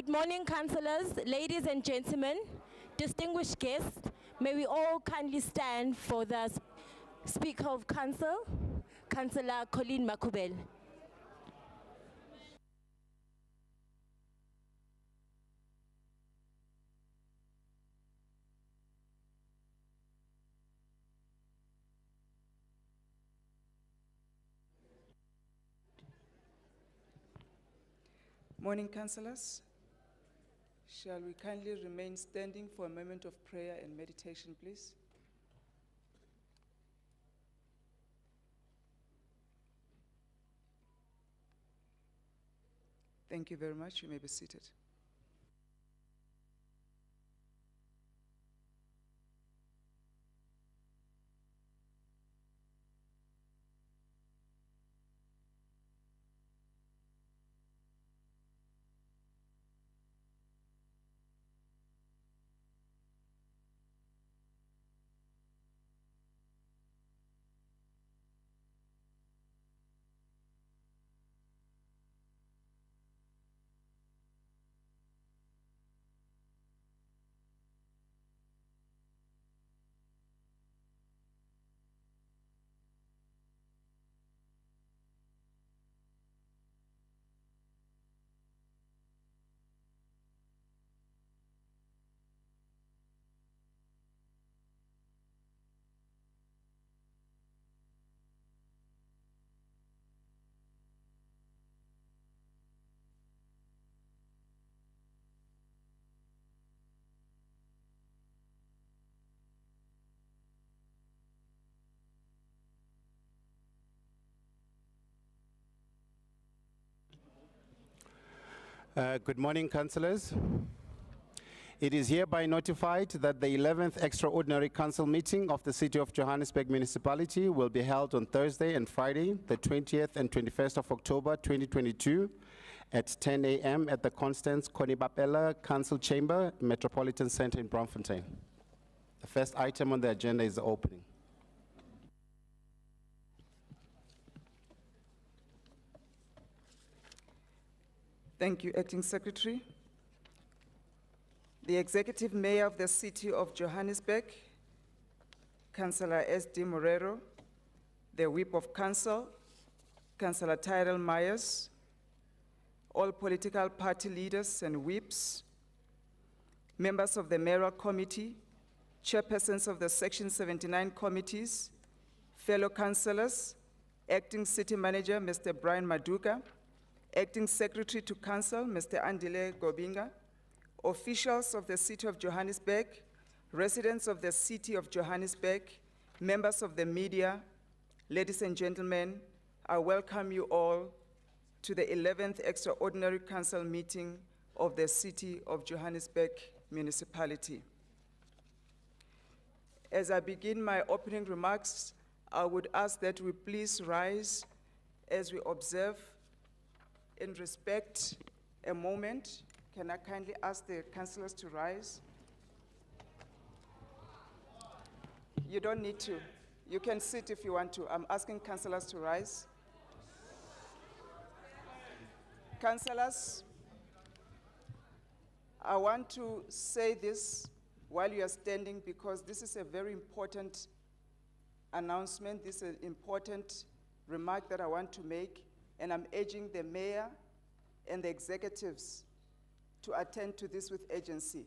Good morning, councillors, ladies and gentlemen, distinguished guests. May we all kindly stand for the Speaker of Council, Councillor Colleen Makubele. Morning, councillors. Shall we kindly remain standing for a moment of prayer and meditation, please? Thank you very much. You may be seated. Good morning, councillors. It is hereby notified that the 11th Extraordinary Council meeting of the City of Johannesburg Municipality will be held on Thursday and Friday, the 20th and 21st of October 2022 at 10 a.m. at the Constance Konibapela Council Chamber, Metropolitan Centre in Braamfontein. The first item on the agenda is the opening. Thank you, Acting Secretary. The Executive Mayor of the City of Johannesburg, Councillor S.D. Morero, the Whip of Council, Councillor Tyrell Myers, all political party leaders and whips, members of the Mayoral Committee, chairpersons of the Section 79 committees, fellow councillors, Acting City Manager, Mr. Brian Maduka, Acting Secretary to Council, Mr. Andile Gobinga, officials of the City of Johannesburg, residents of the City of Johannesburg, members of the media, ladies and gentlemen, I welcome you all to the 11th Extraordinary Council meeting of the City of Johannesburg Municipality. As I begin my opening remarks, I would ask that we please rise as we observe and respect a moment. Can I kindly ask the councillors to rise? You don't need to. You can sit if you want to. I'm asking councillors to rise. Councillors, I want to say this while you are standing because this is a very important announcement. This is an important remark that I want to make, and I'm urging the mayor and the executives to attend to this with urgency.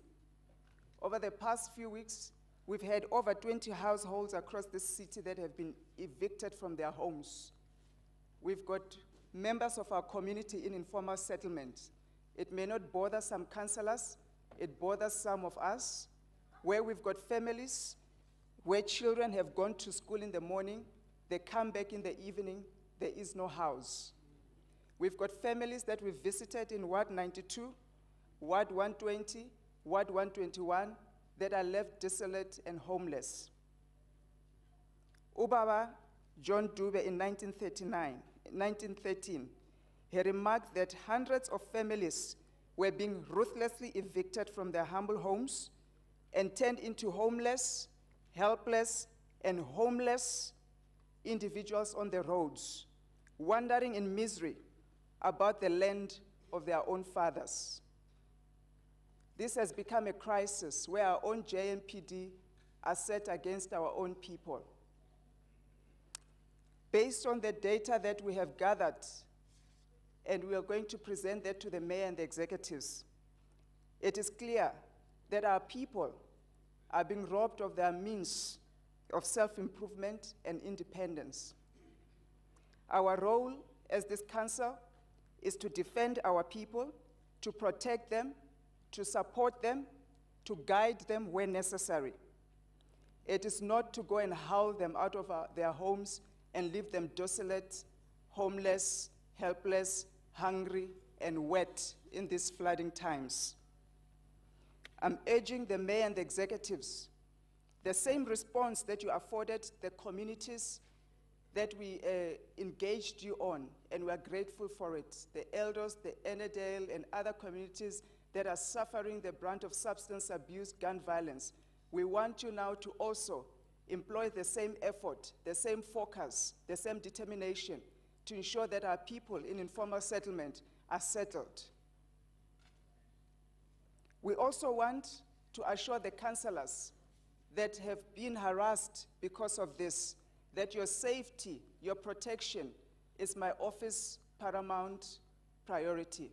Over the past few weeks, we've had over 20 households across this city that have been evicted from their homes. We've got members of our community in informal settlement. It may not bother some councillors, it bothers some of us, where we've got families where children have gone to school in the morning, they come back in the evening, there is no house. We've got families that we've visited in Ward 92, Ward 120, Ward 121, that are left desolate and homeless. Ubaba John Dube in 1913, he remarked that hundreds of families were being ruthlessly evicted from their humble homes and turned into homeless, helpless, and homeless individuals on the roads, wandering in misery about the land of their own fathers. This has become a crisis where our own JMPD are set against our own people. Based on the data that we have gathered, and we are going to present that to the mayor and the executives, it is clear that our people are being robbed of their means of self-improvement and independence. Our role as this council is to defend our people, to protect them, to support them, to guide them when necessary. It is not to go and howl them out of their homes and leave them desolate, homeless, helpless, hungry, and wet in these flooding times. I'm urging the mayor and the executives, the same response that you afforded the communities that we engaged you on, and we are grateful for it. The elders, the Enedale, and other communities that are suffering the brunt of substance abuse, gun violence. We want you now to also employ the same effort, the same focus, the same determination to ensure that our people in informal settlement are settled. We also want to assure the councillors that have been harassed because of this, that your safety, your protection is my office paramount priority.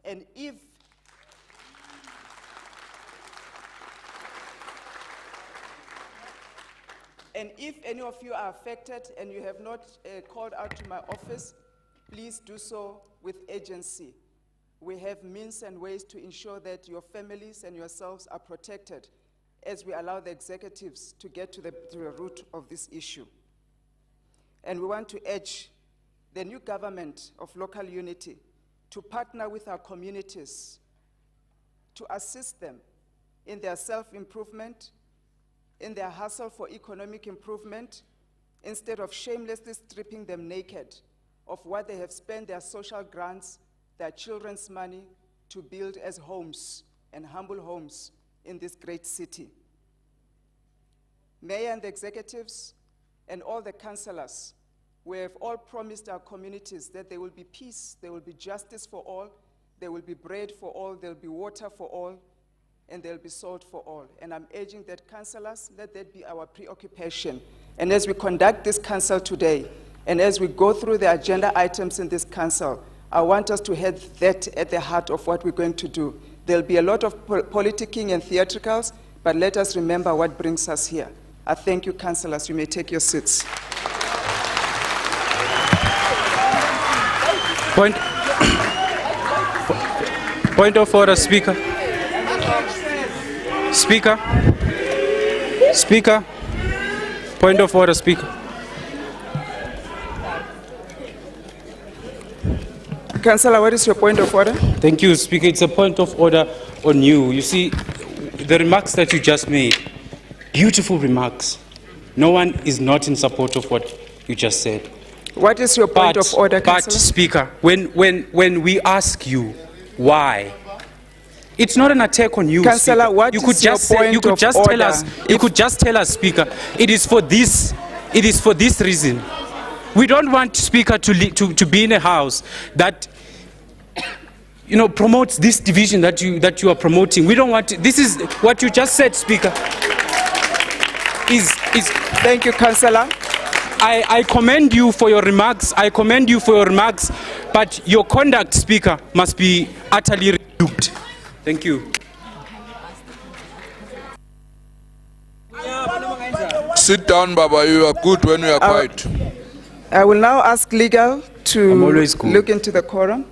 And if any of you are affected and you have not called out to my office, please do so with urgency. We have means and ways to ensure that your families and yourselves are protected as we allow the executives to get to the root of this issue. And we want to urge the new government of local unity to partner with our communities to assist them in their self-improvement, in their hustle for economic improvement, instead of shamelessly stripping them naked of what they have spent their social grants, their children's money to build as homes and humble homes in this great city. Mayor and the executives and all the councillors, we have all promised our communities that there will be peace, there will be justice for all, there will be bread for all, there will be water for all, and there will be salt for all. And I'm urging that councillors, let that be our preoccupation. And as we conduct this council today, and as we go through the agenda items in this council, I want us to have that at the heart of what we're going to do. There'll be a lot of politicking and theatricals, but let us remember what brings us here. I thank you, councillors. You may take your seats. Point of order, Speaker. Speaker. Point of order, Speaker. Councillor, what is your point of order? Thank you, Speaker. It's a point of order on you. You see, the remarks that you just made, beautiful remarks. No one is not in support of what you just said. What is your point of order, Councillor? But, Speaker, when we ask you why, it's not an attack on you, Councillor, Speaker. what is your point of order? You could just tell us, Speaker, it is for this reason. We don't want, Speaker, to be in a house that, you know, promotes this division that you are promoting. We don't want this is what you just said, Speaker. Thank you, Councillor. I commend you for your remarks. But your conduct, Speaker, must be utterly rebuked. Thank you. Sit down, Baba. You are good when you are quiet. I will now ask legal to look into the quorum.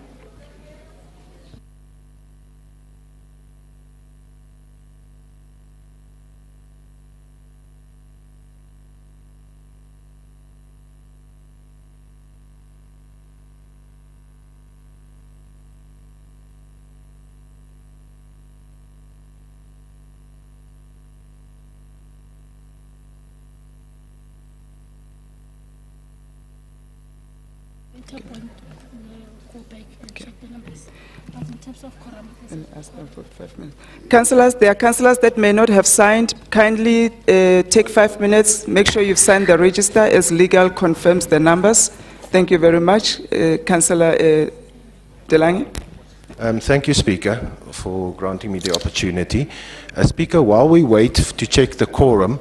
Go back and check the numbers. But in terms of quorum, For 5 minutes. Councillors, there are councillors that may not have signed. Kindly take 5 minutes. Make sure you've signed the register as legal confirms the numbers. Thank you very much. Councillor Delange. Thank you, Speaker, for granting me the opportunity. Speaker, while we wait to check the quorum,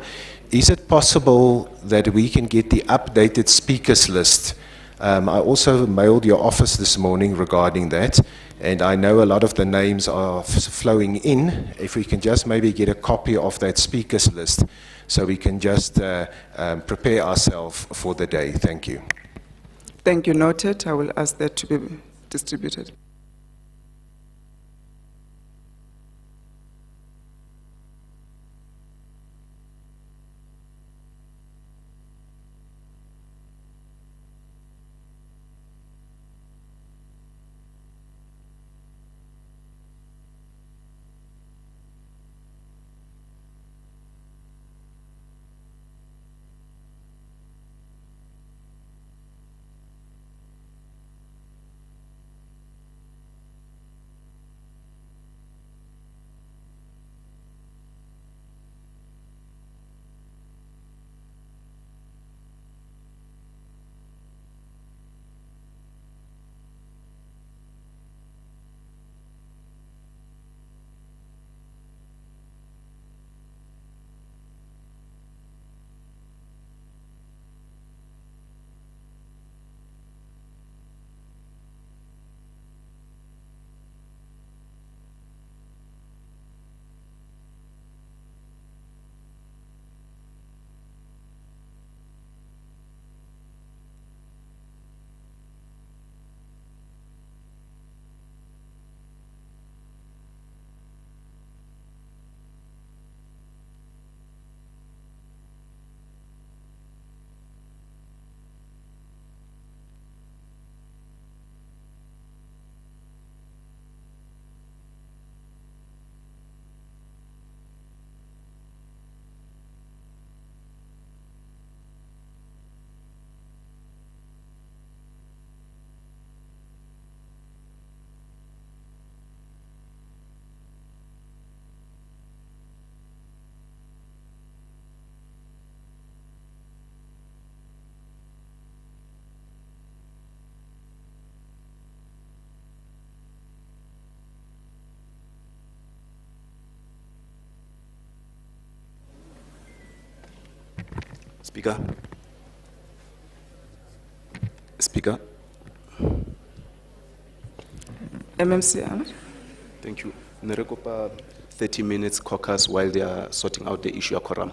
is it possible that we can get the updated speakers list? I also mailed your office this morning regarding that, and I know a lot of the names are flowing in. If we can just maybe get a copy of that speakers list so we can just prepare ourselves for the day. Thank you. Thank you, noted. I will ask that to be distributed. Speaker. Speaker. MMC Ahmed. Thank you. Nerekopa 30 minutes caucus while they are sorting out the issue of quorum.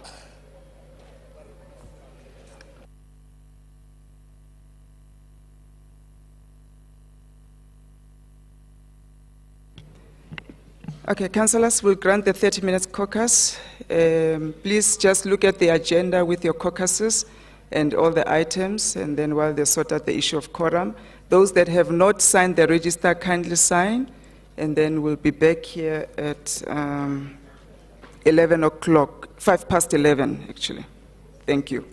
Okay, councillors, will grant the 30 minutes caucus. Please just look at the agenda with your caucuses and all the items, and then while they sort out the issue of quorum, those that have not signed the register, kindly sign, and then we'll be back here at 11 o'clock, 11:05 actually. Thank you.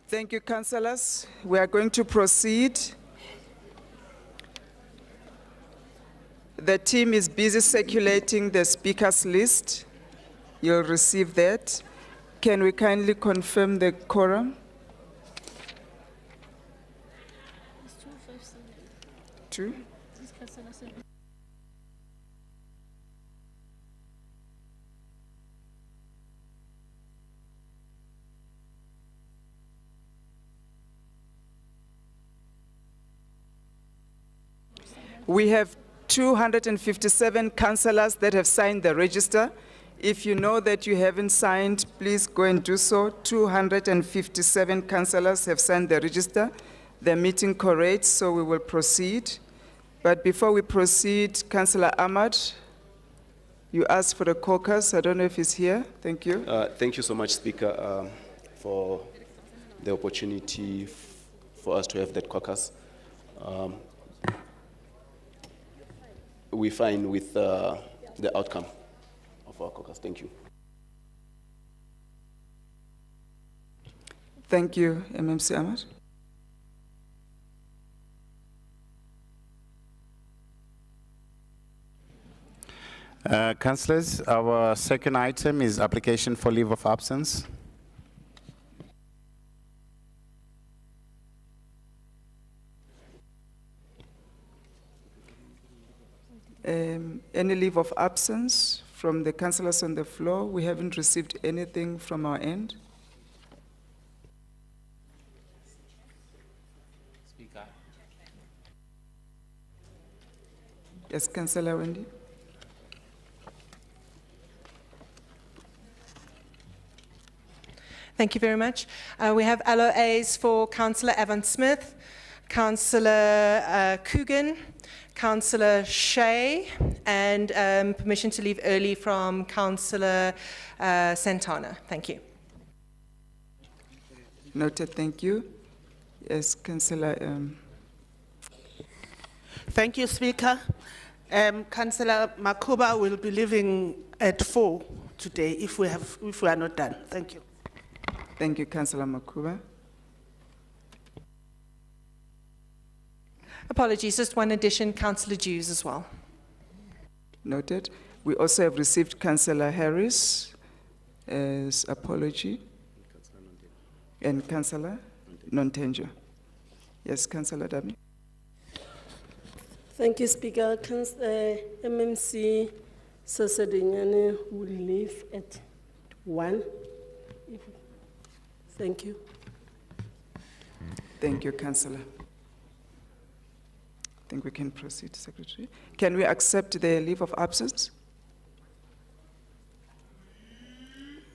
Thank you, councillors. We are going to proceed. The team is busy circulating the speakers list. You'll receive that. Can we kindly confirm the quorum? It's 257. 2. This councillor said We have 257 councillors that have signed the register. If you know that you haven't signed, please go and do so. 257 councillors have signed the register. The meeting corrects, so we will proceed. But before we proceed, Councillor Ahmad, you asked for the caucus. I don't know if he's here. Thank you. Thank you so much, Speaker, for the opportunity for us to have that caucus. We're fine with the outcome of our caucus. Thank you. Thank you, MMC Ahmad. Councillors, our second item is application for leave of absence. Any leave of absence from the councillors on the floor? We haven't received anything from our end. Speaker. Yes, Councillor Wendy. Thank you very much. We have LOAs for Councillor Evans-Smith, Councillor Coogan, Councillor Shea, and permission to leave early from Councillor Santana. Thank you. Noted, thank you. Yes, Councillor. Thank you, Speaker. Councillor Makuba will be leaving at 4 today if we are not done. Thank you. Thank you, Councillor Makuba. Apologies, just one addition, Councillor Jews as well. Noted. We also have received Councillor Harris as apology. And Councillor Nontenjo. Yes, Councillor Dami. Thank you, Speaker. MMC Sosedinyane will leave at 1. Thank you. Thank you, Councillor. I think we can proceed, Secretary. Can we accept the leave of absence?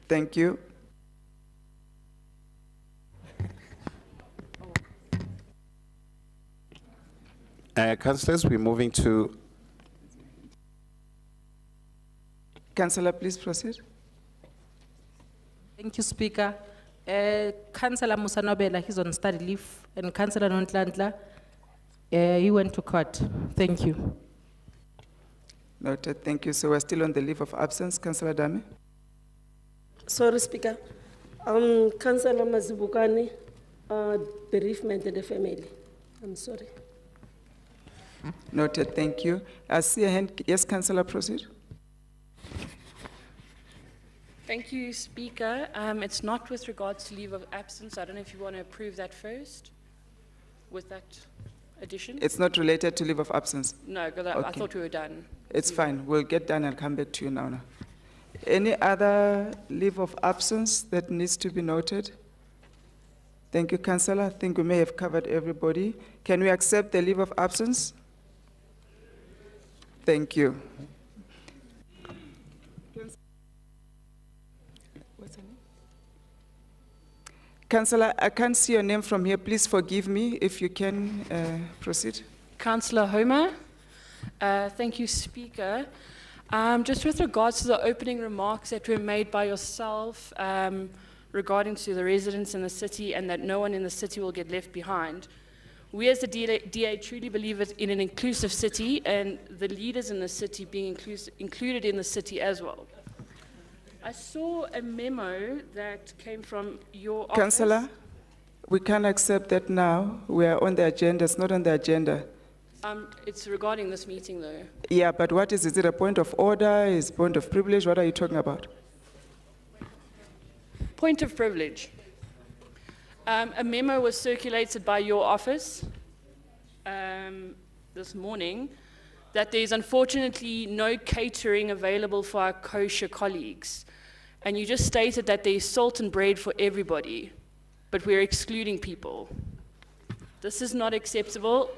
Thank you. Councillors, we're moving to... Councillor, please proceed. Thank you, Speaker. Councillor Musanobela, he's on study leave, and Councillor Nontlantla, he went to court. Thank you. Noted, thank you. So we're still on the leave of absence. Councillor Dami? Sorry, Speaker. Councillor Mazibukani, bereavement of the family. I'm sorry. Noted, thank you. I see a hand. Yes, Councillor, proceed. Thank you, Speaker. It's not with regards to leave of absence. I don't know if you want to approve that first with that addition. It's not related to leave of absence? No, because I thought we were done. It's fine. We'll get done and come back to you now. Any other leave of absence that needs to be noted? Thank you, Councillor. I think we may have covered everybody. Can we accept the leave of absence? Thank you. What's her name? Councillor, I can't see your name from here. Please forgive me if you can proceed. Councillor Homer. Thank you, Speaker. Just with regards to the opening remarks that were made by yourself regarding to the residents in the city and that no one in the city will get left behind, we as the DA truly believe in an inclusive city and the leaders in the city being included in the city as well. I saw a memo that came from your office. Councillor, We can't accept that now. We are on the agenda. It's not on the agenda. It's regarding this meeting, though. Yeah, but what is it a point of order? Is it point of privilege? What are you talking about? Point of privilege. A memo was circulated by your office this morning that there's unfortunately no catering available for our kosher colleagues. And you just stated that there's salt and bread for everybody, but we're excluding people. This is not acceptable.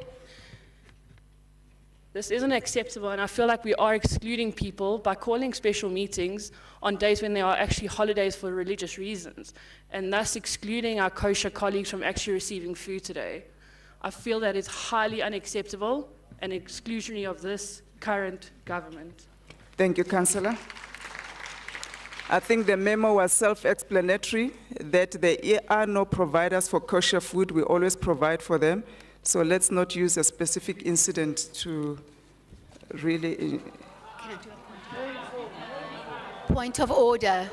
This isn't acceptable, and I feel like we are excluding people by calling special meetings on days when there are actually holidays for religious reasons, and thus excluding our kosher colleagues from actually receiving food today. I feel that is highly unacceptable and exclusionary of this current government. Thank you, Councillor. I think the memo was self-explanatory, that there are no providers for kosher food. We always provide for them. So let's not use a specific incident to really... Point of order.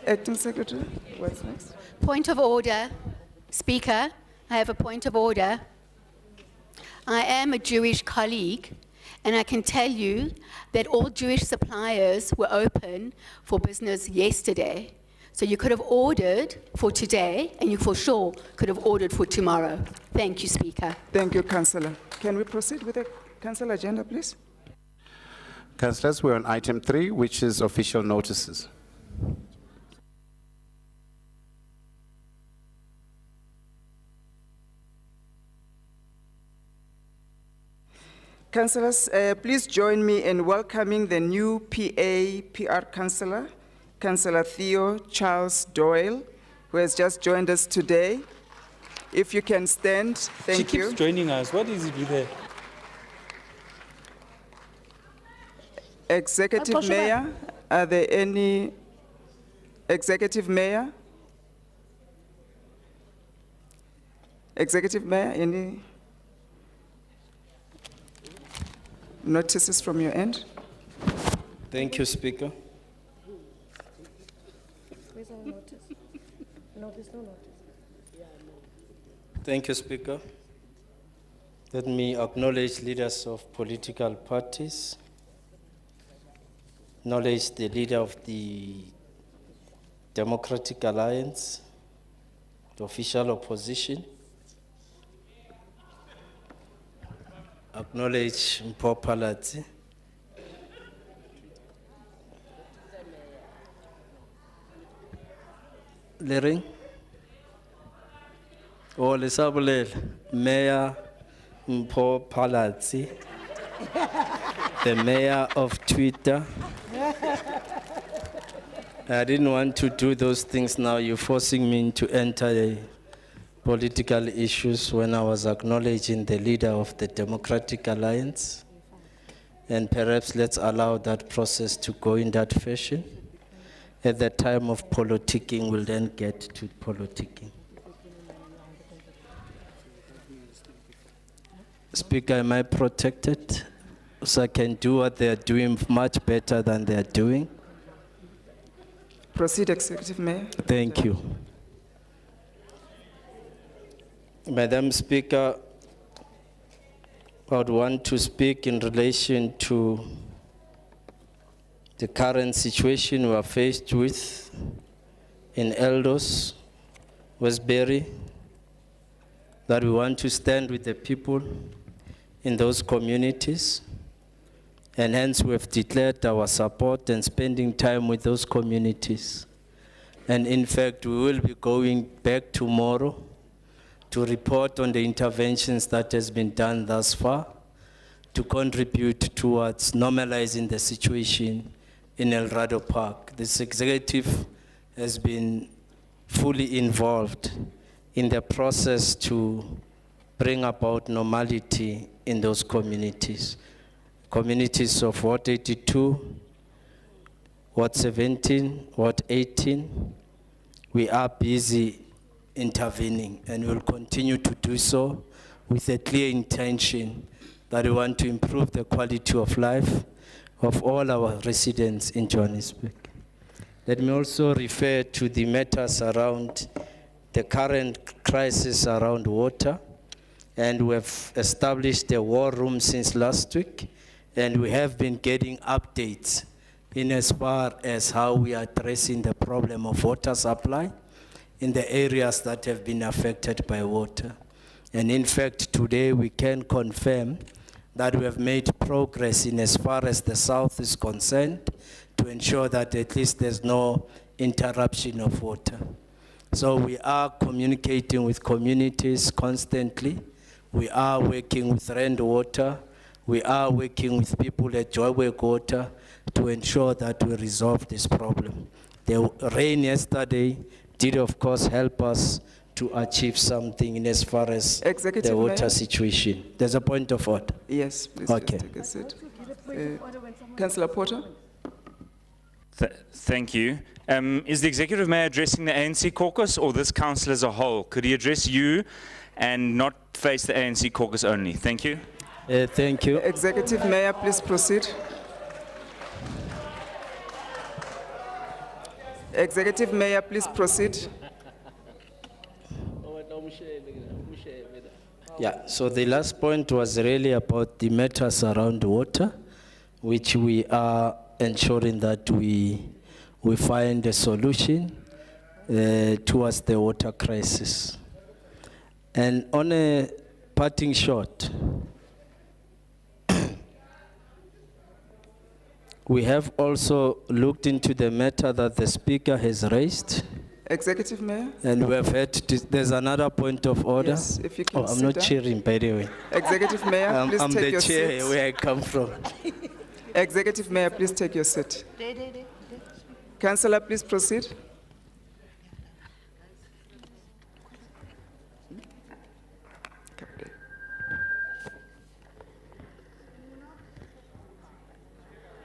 Acting Secretary, what's next? Point of order. Speaker, I have a point of order. I am a Jewish colleague, and I can tell you that all Jewish suppliers were open for business yesterday. So you could have ordered for today, and you for sure could have ordered for tomorrow. Thank you, Speaker. Thank you, Councillor. Can we proceed with the Council agenda, please? Councillors, we're on item 3, which is official notices. Councillors, please join me in welcoming the new PR Councillor, Councillor Theo Charles Doyle, who has just joined us today. If you can stand, thank you. She keeps joining us. What is it with her? Executive Mayor, are there any Executive Mayor? Executive Mayor, any notices from your end? Thank you, Speaker. Where's our notice? No, there's no notice. Thank you, Speaker. Let me acknowledge leaders of political parties, acknowledge the leader of the Democratic Alliance, the official opposition, acknowledge Mpho Phalatse, Lering, Lesabulela, Mayor Mpho Phalatse, the mayor of Twitter. I didn't want to do those things now. You're forcing me to enter the political issues when I was acknowledging the leader of the Democratic Alliance. And perhaps let's allow that process to go in that fashion. At the time of politicking, we'll then get to politicking. Speaker, am I protected? So I can do what they're doing much better than they're doing? Proceed, Executive Mayor. Thank you. Madam Speaker, I would want to speak in relation to the current situation we are faced with in Eldos, Westbury, that we want to stand with the people in those communities, and hence we have declared our support and spending time with those communities. And in fact, we will be going back tomorrow to report on the interventions that has been done thus far to contribute towards normalizing the situation in El Rado Park. This executive has been fully involved in the process to bring about normality in those communities. Communities of Ward 82, Ward 17, Ward 18, we are busy intervening, and will continue to do so with a clear intention that we want to improve the quality of life of all our residents in Johannesburg. Let me also refer to the matters around the current crisis around water, and we have established a war room since last week, and we have been getting updates in as far as how we are addressing the problem of water supply in the areas that have been affected by water. And in fact, today we can confirm that we have made progress in as far as the south is concerned to ensure that at least there's no interruption of water. So we are communicating with communities constantly. We are working with Rand Water. We are working with people at Joburg Water to ensure that we resolve this problem. The rain yesterday did, of course, help us to achieve something in as far as Executive the water Mayor? situation. There's a point of order. Yes, please. Okay. Take a seat. Councillor Porter? Thank you. Is the Executive Mayor addressing the ANC caucus or this council as a whole? Could he address you and not face the ANC caucus only? Thank you. Thank you. Executive Mayor, please proceed. Executive Mayor, please proceed. Yeah, so the last point was really about the matters around water, which we are ensuring that we find a solution towards the water crisis. And on a parting shot, we have also looked into the matter that the Speaker has raised. Executive Mayor? And we have had, there's another point of order. Yes, if you can I'm sit not down. chairing, by the way. Executive Mayor, please I'm take the your chair seat. where I come from. Executive Mayor, please take your seat. Councillor, please proceed.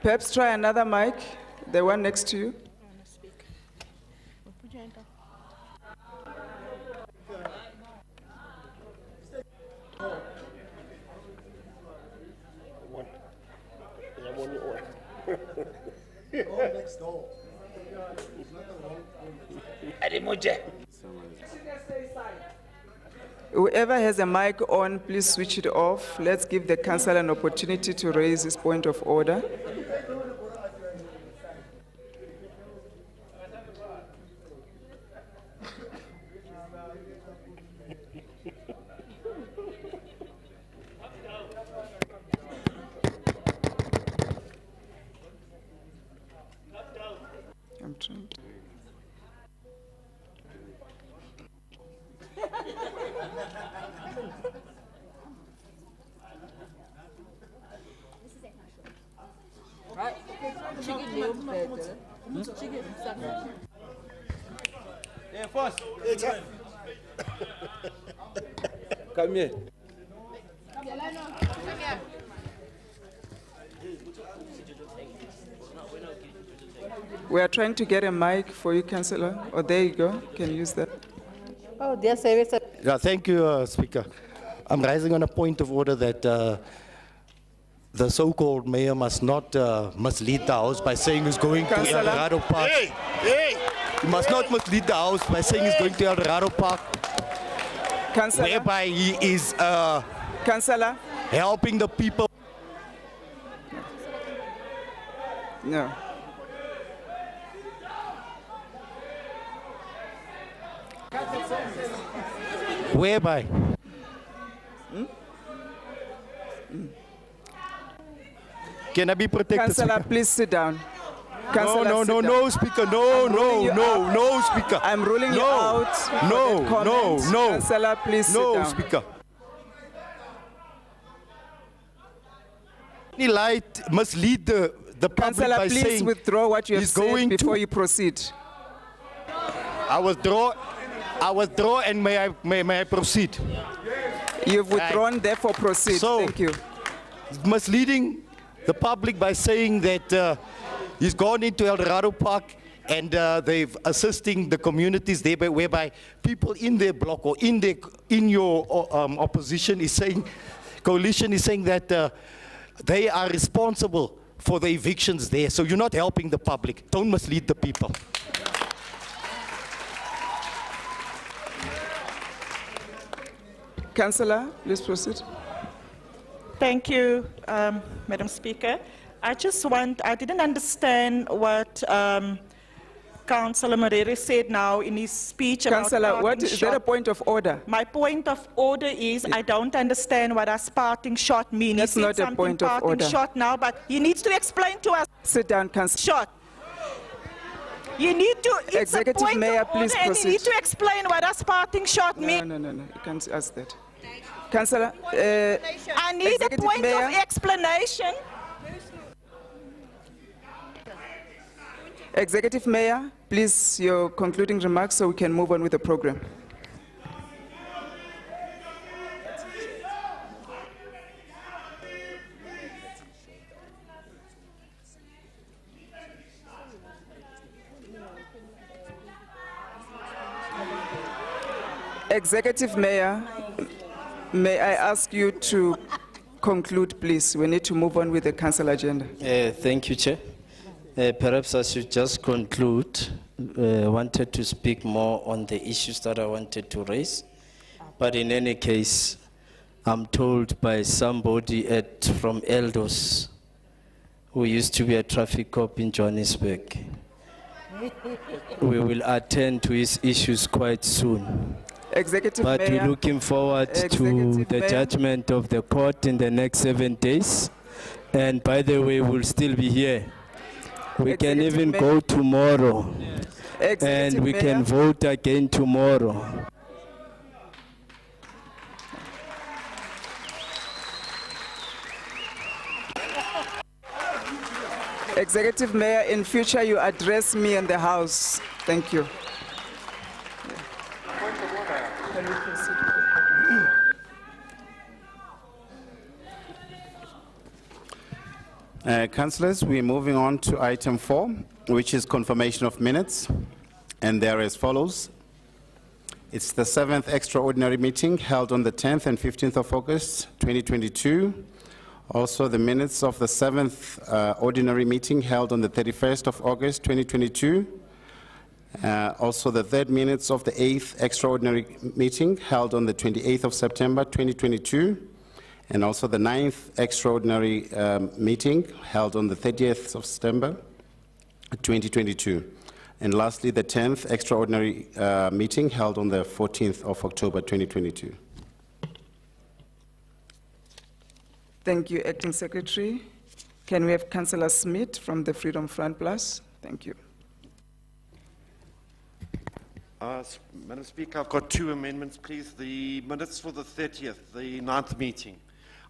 Perhaps try another mic, the one next to you. Whoever has a mic on, please switch it off. Let's give the councillor an opportunity to raise his point of order. I'm trying to. Come here. We are trying to get a mic for you, Councillor. Oh, there you go. You can use that. Oh, dear service. Yeah, thank you, Speaker. I'm rising on a point of order that the so-called mayor must not mislead the House by saying he's going to El Dorado Park. He must not mislead the House by saying he's going to El Dorado Park, whereby he is helping the people. No. Whereby? Can I be protected? Councillor, Speaker? please sit down. No, Councillor, no, sit no, down. no, Speaker. No, I'm no, ruling you no, out. no, Speaker. I'm ruling you No, out. for no, that no, comment. no. Councillor, please sit No, down. Speaker. He lied, mislead the public Councillor, by please saying withdraw what you have he's said going before to. you proceed. I withdraw, and may I proceed? You've withdrawn, therefore proceed. So, thank you. Misleading the public by saying that he's gone into El Dorado Park and they've assisting the communities there, whereby people in their block or in your opposition is saying, coalition is saying that they are responsible for the evictions there. So you're not helping the public. Don't mislead the people. Councillor, please proceed. Thank you, Madam Speaker. I didn't understand what Councillor Marere said now in his speech about Councillor, what parting is that a shot. point of order? My point of order is I don't understand what a parting shot means. That's He said not a something point of parting order. shot now, but he needs to explain to us. Sit down, Councillor. Shot. You need to. It's Executive a point Mayor, of order, please and you proceed. need to explain what a parting shot means. No, you can't ask that. Councillor, I need a Executive point Mayor. of explanation. Executive Mayor, please, your concluding remarks so we can move on with the program. Executive Mayor, may I ask you to conclude, please? We need to move on with the council agenda. Thank you, Chair. Perhaps I should just conclude. Wanted to speak more on the issues that I wanted to raise. But in any case, I'm told by somebody from Eldos, who used to be a traffic cop in Johannesburg, we will attend to his issues quite soon. Executive But Mayor, we're looking forward to Executive the Mayor. judgment of the court in the next 7 days. And by the way, we'll still be here. We can Executive even Mayor. go tomorrow. Executive And we Mayor. can vote again tomorrow. Executive Mayor, in future you address me in the House. Thank you. Can we proceed? Councillors, we're moving on to item 4, which is confirmation of minutes, and they are as follows. It's the 7th extraordinary meeting held on the 10th and 15th of August 2022. Also, the minutes of the 7th ordinary meeting held on the 31st of August 2022. Also, the 3rd minutes of the 8th extraordinary meeting held on the 28th of September 2022. And also the 9th extraordinary meeting held on the 30th of September 2022. And lastly, the 10th extraordinary meeting held on the 14th of October 2022. Thank you, Acting Secretary. Can we have Councillor Smith from the Freedom Front Plus? Thank you. Madam Speaker, I've got 2 amendments, please. The minutes for the 30th, the 9th meeting,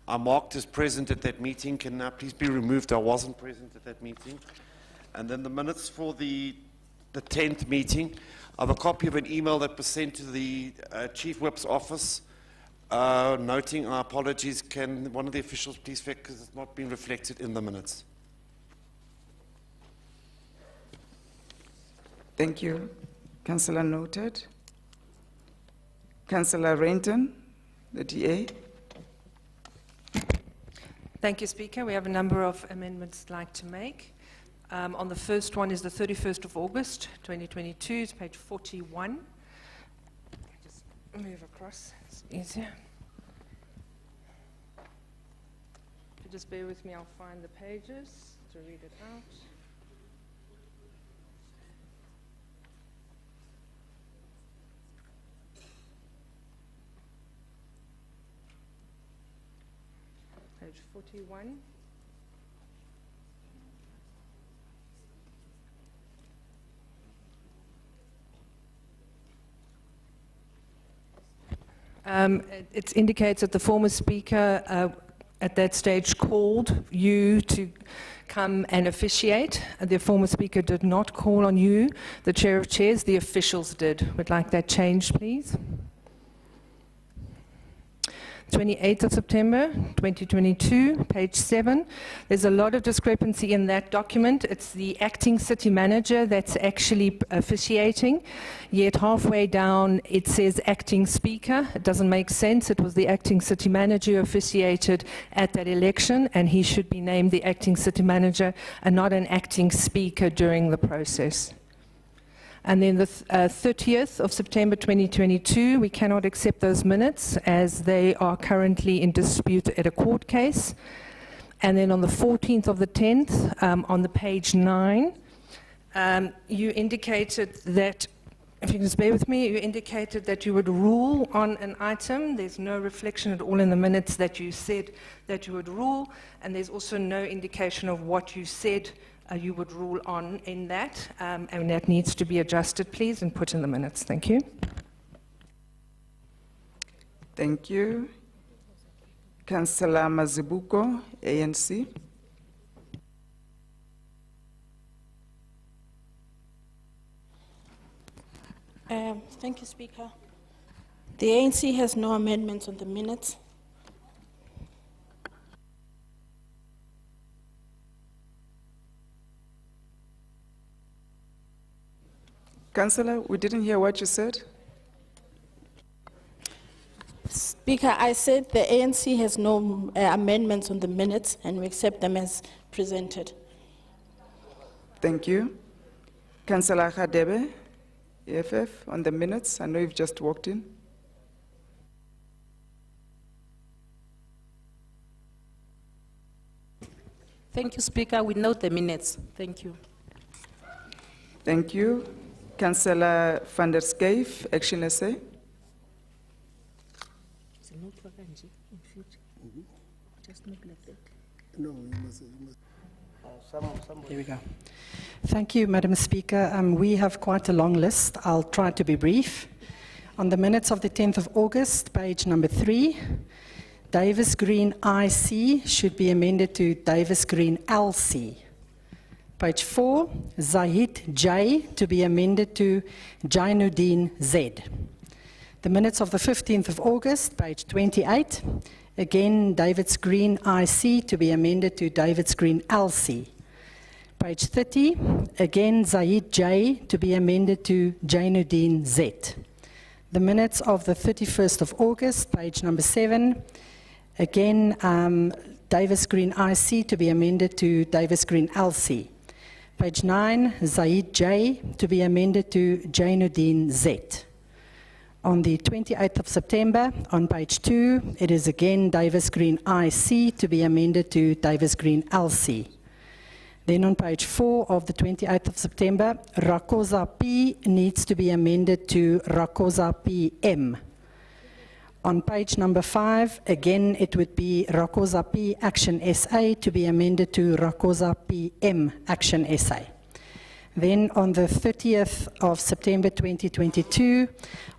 are marked as present at that meeting. Can now please be removed? I wasn't present at that meeting. And then the minutes for the 10th meeting, I have a copy of an email that was sent to the Chief Whip's office noting our apologies. Can one of the officials please fix, because it's not been reflected in the minutes. Thank you. Councillor noted. Councillor Renton, the DA. Thank you, Speaker. We have a number of amendments I'd like to make. On the first one is the 31st of August, 2022, it's page 41. Just move across, it's easier. If you just bear with me, I'll find the pages to read it out. Page 41. It indicates that the former speaker at that stage called you to come and officiate. The former speaker did not call on you, the chair of chairs, the officials did. Would like that changed, please. 28th of September 2022, page 7. There's a lot of discrepancy in that document. It's the acting city manager that's actually officiating, yet halfway down it says acting speaker. It doesn't make sense. It was the acting city manager who officiated at that election, and he should be named the acting city manager and not an acting speaker during the process. And then the 30th of September 2022, we cannot accept those minutes as they are currently in dispute at a court case. And then on the 14th of the 10th, on the page 9, you indicated that, if you can just bear with me, you indicated that you would rule on an item. There's no reflection at all in the minutes that you said that you would rule, and there's also no indication of what you said you would rule on in that, and that needs to be adjusted, please, and put in the minutes. Thank you. Thank you. Councillor Mazibuko, ANC. Thank you, Speaker. The ANC has no amendments on the minutes. Councillor, we didn't hear what you said. Speaker, I said the ANC has no amendments on the minutes and we accept them as presented. Thank you. Councillor Khadebe, EFF, on the minutes. I know you've just walked in. Thank you, Speaker. We note the minutes. Thank you. Thank you. Councillor van der Schijf, Action SA. Here we go. Thank you, Madam Speaker. We have quite a long list. I'll try to be brief. On the minutes of the 10th of August, page number 3, Davis Green IC should be amended to Davis Green LC. Page 4, Zahid J to be amended to Jainuddin Z. The minutes of the 15th of August, page 28, again David's Green IC to be amended to David's Green LC. Page 30, again Zahid J to be amended to Jainuddin Z. The minutes of the 31st of August, page number 7, again Davis Green IC to be amended to Davis Green LC. Page 9, Zahid J to be amended to Jainuddin Z. On the 28th of September, on page 2, it is again Davis Green IC to be amended to Davis Green LC. Then on page 4 of the 28th of September, Rakosa P needs to be amended to Rakosa PM. On page number 5, again it would be Rakosa P Action SA to be amended to Rakosa PM Action SA. Then on the 30th of September 2022,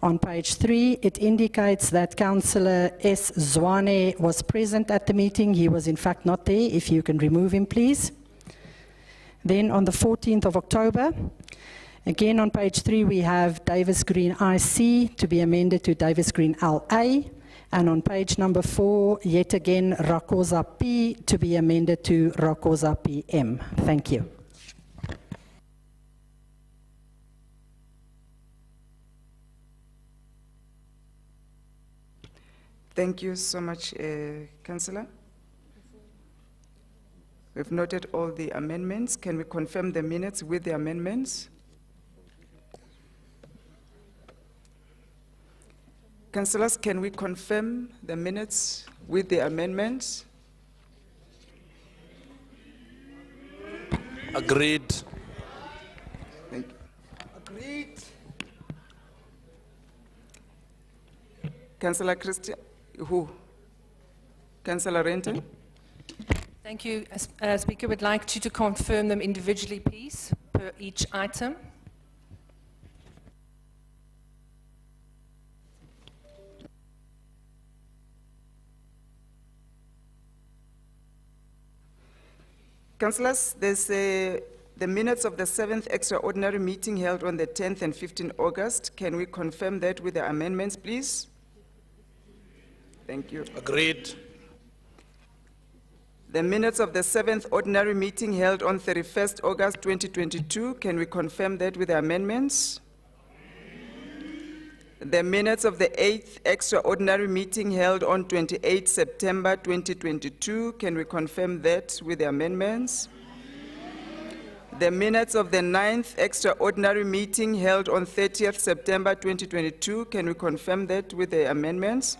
on page 3, it indicates that Councillor S. Zwane was present at the meeting. He was in fact not there. If you can remove him, please. Then on the 14th of October, again on page 3, we have Davis Green IC to be amended to Davis Green LA. And on page number 4, yet again, Rakosa P to be amended to Rakosa PM. Thank you. Thank you so much, Councillor. We've noted all the amendments. Can we confirm the minutes with the amendments? Councillors, can we confirm the minutes with the amendments? Agreed. Thank you. Agreed. Councillor Christian, who? Councillor Renton? Thank you. Speaker, would like you to confirm them individually, please, per each item. Councillors, there's the minutes of the 7th extraordinary meeting held on the 10th and 15th August. Can we confirm that with the amendments, please? Thank you. Agreed. The minutes of the 7th ordinary meeting held on 31st August 2022, can we confirm that with the amendments? The minutes of the 8th extraordinary meeting held on 28 September 2022, can we confirm that with the amendments? The minutes of the 9th extraordinary meeting held on 30th September 2022, can we confirm that with the amendments?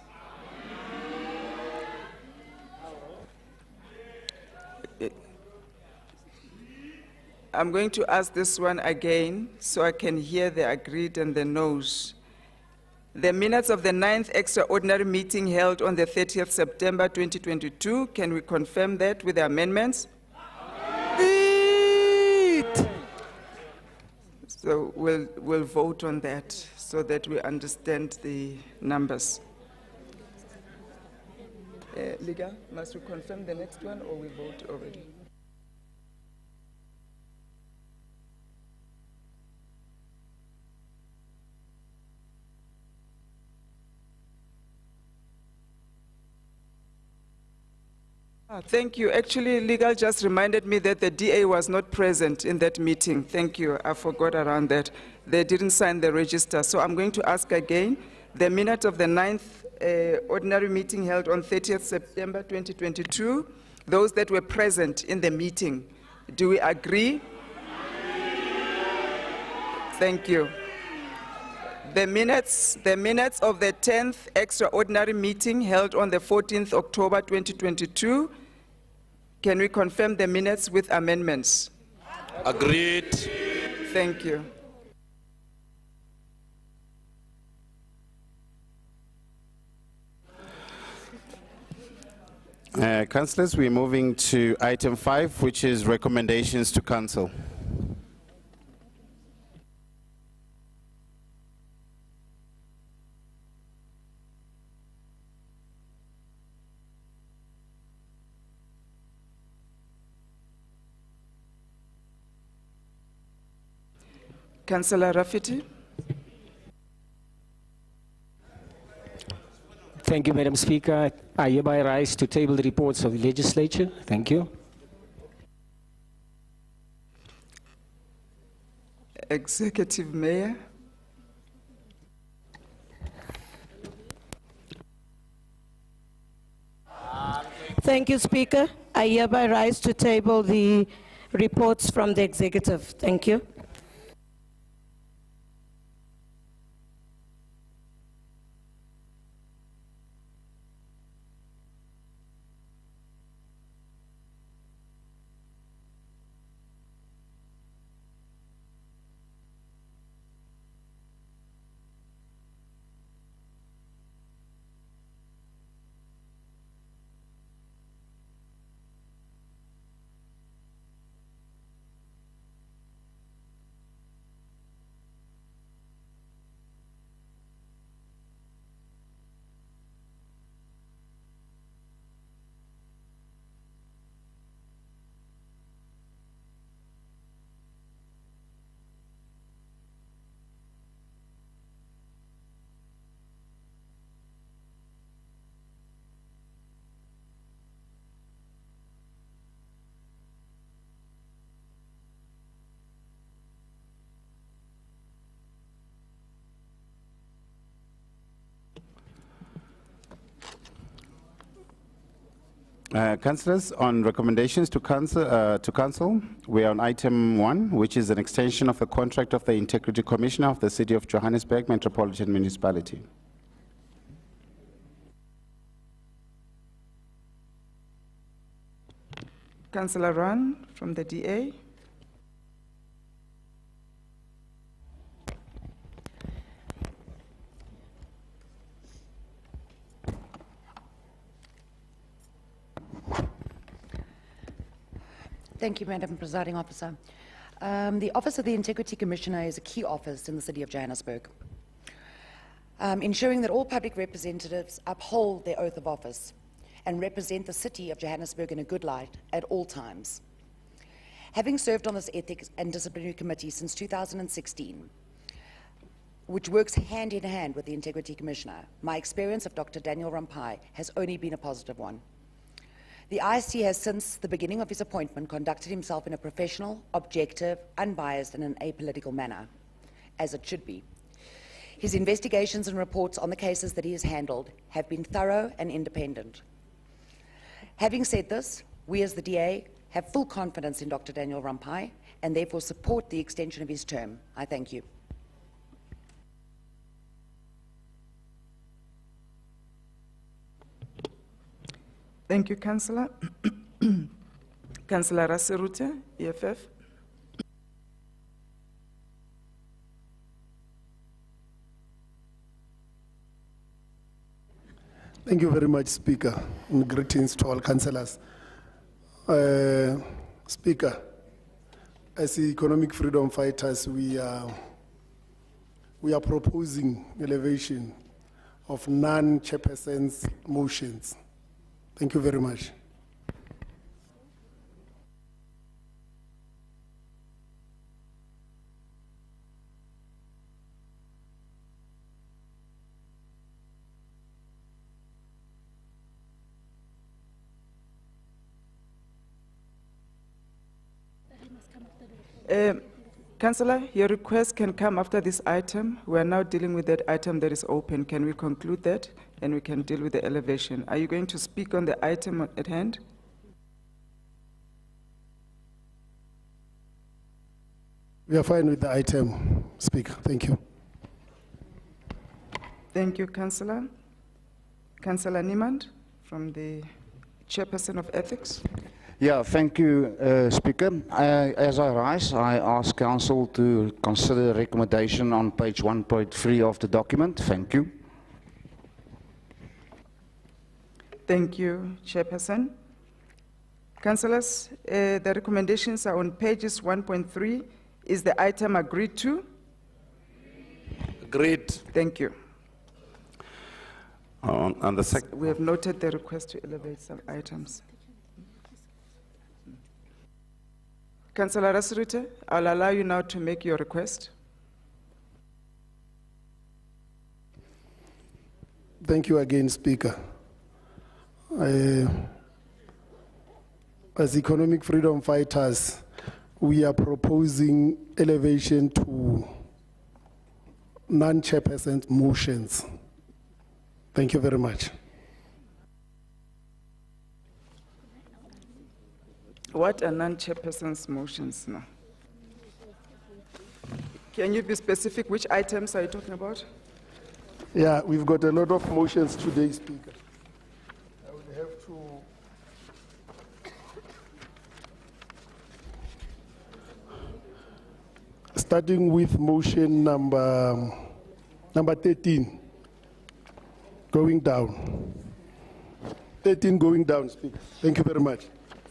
I'm going to ask this one again so I can hear the agreed and the noes. The minutes of the 9th extraordinary meeting held on the 30th September 2022, can we confirm that with the amendments? So we'll vote on that so that we understand the numbers. Liga, must we confirm the next one or we vote already? Thank you. Actually, legal just reminded me that the DA was not present in that meeting. Thank you. I forgot around that. They didn't sign the register. So I'm going to ask again, the minute of the 9th ordinary meeting held on 30th September 2022, those that were present in the meeting, do we agree? Thank you. The minutes of the 10th extraordinary meeting held on the 14th October 2022, can we confirm the minutes with amendments? Agreed. Thank you. Councillors, we're moving to item 5, which is recommendations to council. Councillor Rafiti. Thank you, Madam Speaker. I hereby rise to table the reports of the legislature. Thank you. Executive Mayor. Thank you, Speaker. I hereby rise to table the reports from the executive. Thank you. Councillors, on recommendations to council, we are on item 1, which is an extension of the contract of the Integrity Commissioner of the City of Johannesburg Metropolitan Municipality. Councillor Ran from the DA. Thank you, Madam Presiding Officer. The Office of the Integrity Commissioner is a key office in the City of Johannesburg, ensuring that all public representatives uphold their oath of office and represent the City of Johannesburg in a good light at all times. Having served on this Ethics and Disciplinary Committee since 2016, which works hand in hand with the Integrity Commissioner, my experience of Dr. Daniel Rampai has only been a positive one. The IC has, since the beginning of his appointment, conducted himself in a professional, objective, unbiased, and an apolitical manner, as it should be. His investigations and reports on the cases that he has handled have been thorough and independent. Having said this, we as the DA have full confidence in Dr. Daniel Rampai and therefore support the extension of his term. I thank you. Thank you, Councillor. Councillor Raserute, EFF. Thank you very much, Speaker, and greetings to all councillors. Speaker, as economic freedom fighters, we are proposing elevation of non-chairperson's motions. Thank you very much. Councillor, your request can come after this item. We are now dealing with that item that is open. Can we conclude that? And we can deal with the elevation. Are you going to speak on the item at hand? We are fine with the item, Speaker. Thank you. Thank you, Councillor. Councillor Niemand, from the Chairperson of Ethics. Yeah, thank you, Speaker. As I rise, I ask Council to consider recommendation on page 1.3 of the document. Thank you. Thank you, Chairperson. Councillors, the recommendations are on pages 1.3. Is the item agreed to? Agreed. Thank you. On the We have noted the request to elevate some items. Councillor Raserute, I'll allow you now to make your request. Thank you again, Speaker. As economic freedom fighters, we are proposing elevation to non-chairperson motions. Thank you very much. What are non-chairperson's motions now? Can you be specific? Which items are you talking about? Yeah, we've got a lot of motions today, Speaker. I would have to... Starting with motion number 13, going down. 13 going down, Speaker. Thank you very much.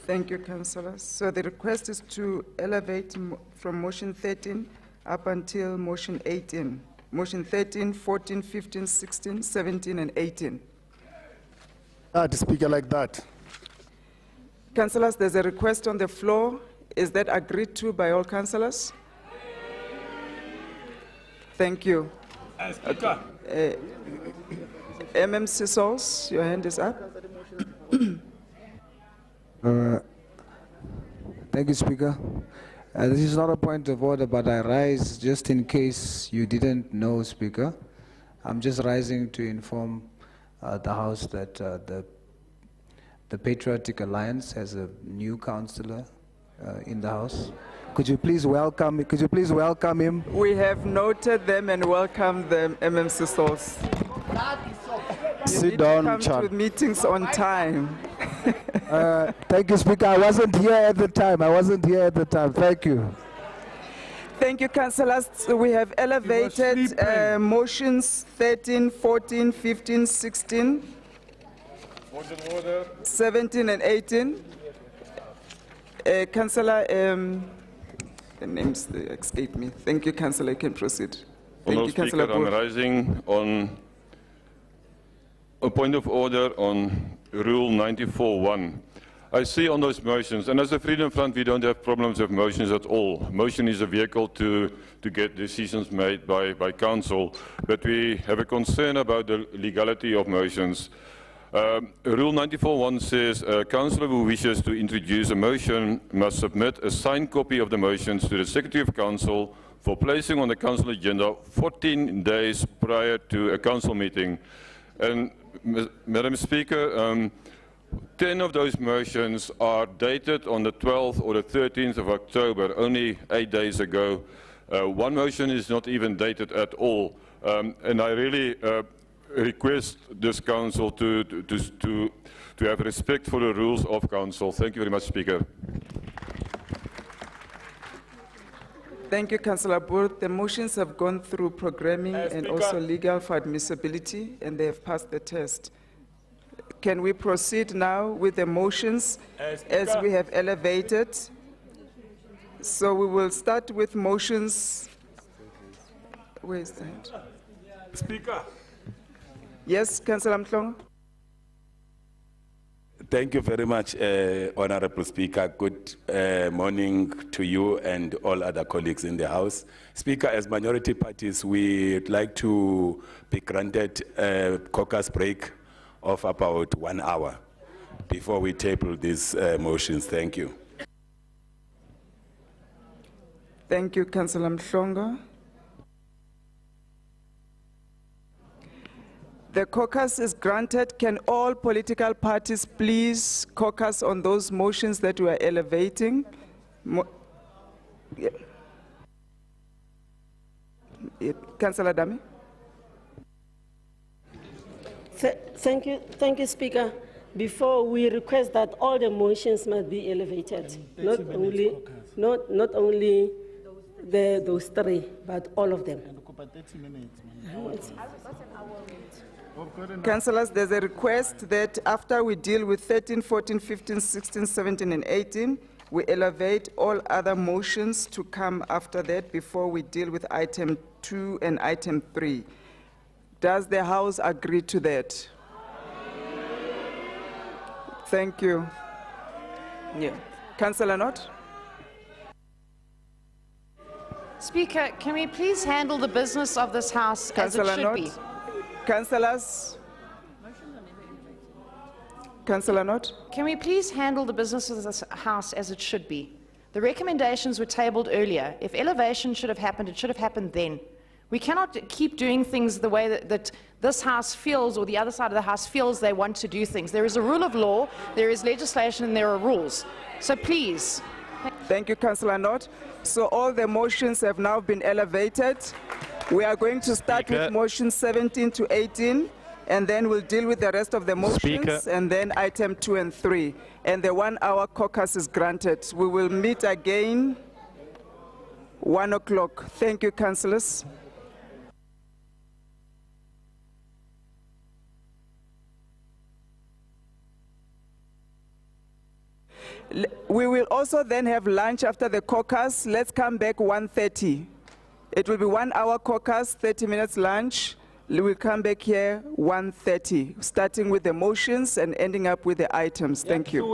Thank you, councillors. So the request is to elevate from motion 13 up until motion 18. Motion 13, 14, 15, 16, 17, and 18. Speaker, like that. Councillors, there's a request on the floor. Is that agreed to by all councillors? Thank you. Speaker. MMC Souls, your hand is up. Thank you, Speaker. This is not a point of order, but I rise just in case you didn't know, Speaker. I'm just rising to inform the House that the Patriotic Alliance has a new councillor in the House. Could you please welcome him? We have noted them and welcomed them, MMC Souls. Sit down, come Chan. to meetings on time. Thank you, Speaker. I wasn't here at the time. Thank you. Thank you, councillors. We have elevated motions 13, 14, 15, 16, 17, and 18. Councillor, the names escape me. Thank you, councillor. You can proceed. Thank you, councillor. Speaker, I'm rising on a point of order on Rule 94.1. I see on those motions, and as a Freedom Front, we don't have problems with motions at all. Motion is a vehicle to get decisions made by council, but we have a concern about the legality of motions. Rule 94.1 says a councillor who wishes to introduce a motion must submit a signed copy of the motions to the Secretary of Council for placing on the council agenda 14 days prior to a council meeting. And Madam Speaker, 10 of those motions are dated on the 12th or the 13th of October, only 8 days ago. One motion is not even dated at all. And I really request this council to have respect for the rules of council. Thank you very much, Speaker. Thank you, Councillor Booth. The motions have gone through programming and also legal for admissibility, and they have passed the test. Can we proceed now with the motions as we have elevated? So we will start with motions. Where is that? Speaker. Yes, Councillor Mhlongo. Thank you very much, Honorable Speaker. Good morning to you and all other colleagues in the House. Speaker, as minority parties, we'd like to be granted a caucus break of about 1 hour before we table these motions. Thank you. Thank you, Councillor Mhlongo. The caucus is granted. Can all political parties please caucus on those motions that we are elevating? Councillor Dami. Thank you, Speaker. Before we request that all the motions must be elevated, not only those three, but all of them. Councillors, there's a request that after we deal with 13, 14, 15, 16, 17, and 18, we elevate all other motions to come after that before we deal with item 2 and item 3. Does the House agree to that? Thank you. Yeah. Councillor Knott? Speaker, can we please handle the business of this House as it should be? Councillors? Councillor Knott? Can we please handle the business of this House as it should be? The recommendations were tabled earlier. If elevation should have happened, it should have happened then. We cannot keep doing things the way that this House feels or the other side of the House feels they want to do things. There is a rule of law, there is legislation, and there are rules. So please. Thank you, Councillor Knott. So all the motions have now been elevated. We are going to start with motions 17 to 18, and then we'll deal with the rest of the motions, and then item 2 and 3. And the 1 hour caucus is granted. We will meet again 1 o'clock. Thank you, councillors. We will also then have lunch after the caucus. Let's come back 1:30. It will be 1 hour caucus, 30 minutes lunch. We'll come back here 1:30, starting with the motions and ending up with the items. Thank you.